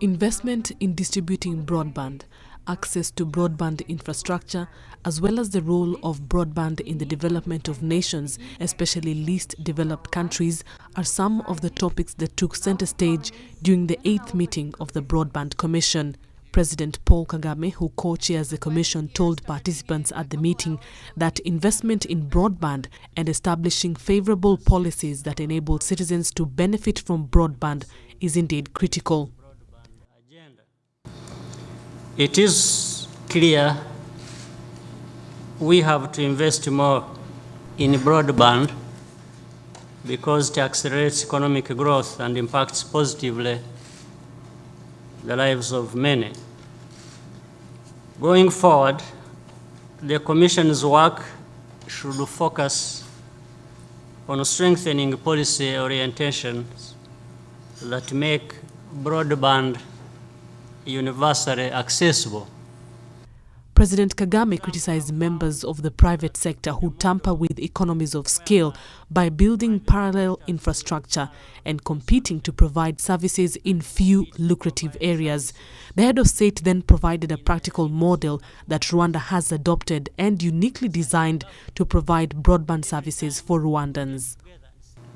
Investment in distributing broadband, access to broadband infrastructure, as well as the role of broadband in the development of nations, especially least developed countries, are some of the topics that took center stage during the 8th meeting of the Broadband Commission. President Paul Kagame, who co-chairs the commission, told participants at the meeting that investment in broadband and establishing favorable policies that enable citizens to benefit from broadband is indeed critical. It is clear we have to invest more in broadband because it accelerates economic growth and impacts positively the lives of many. Going forward, the Commission's work should focus on strengthening policy orientations that make broadband universally accessible. President Kagame criticized members of the private sector who tamper with economies of scale by building parallel infrastructure and competing to provide services in few lucrative areas. The head of state then provided a practical model that Rwanda has adopted and uniquely designed to provide broadband services for Rwandans.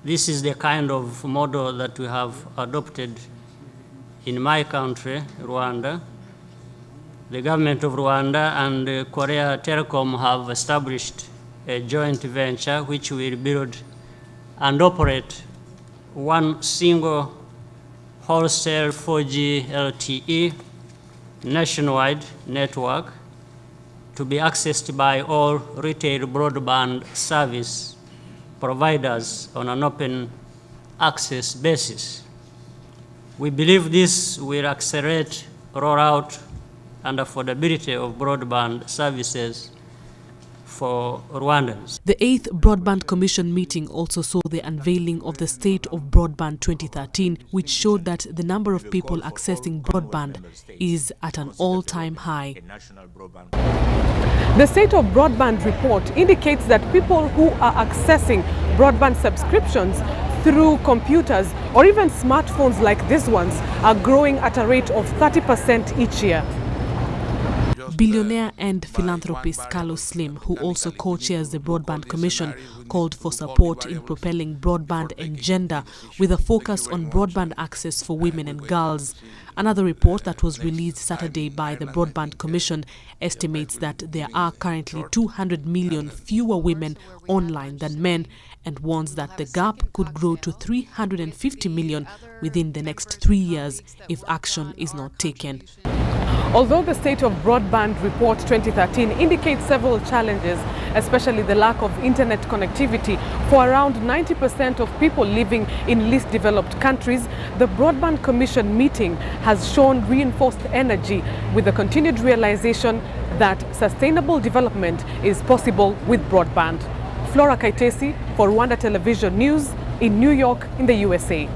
This is the kind of model that we have adopted in my country, Rwanda. The government of Rwanda and Korea Telecom have established a joint venture which will build and operate one single wholesale 4G LTE nationwide network to be accessed by all retail broadband service providers on an open access basis. We believe this will accelerate rollout and affordability of broadband services for Rwandans. The 8th Broadband Commission meeting also saw the unveiling of the State of Broadband 2013, which showed that the number of people accessing broadband is at an all-time high. The State of Broadband report indicates that people who are accessing broadband subscriptions through computers or even smartphones like these ones are growing at a rate of 30% each year. Billionaire and philanthropist Carlos Slim, who also co-chairs the Broadband Commission, called for support in propelling broadband and gender with a focus on broadband access for women and girls. Another report that was released Saturday by the Broadband Commission estimates that there are currently 200 million fewer women online than men and warns that the gap could grow to 350 million within the next 3 years if action is not taken. Although the State of Broadband Report 2013 indicates several challenges, especially the lack of internet connectivity for around 90% of people living in least developed countries, the Broadband Commission meeting has shown reinforced energy with the continued realization that sustainable development is possible with broadband. Flora Kaitesi for Rwanda Television News in New York in the USA.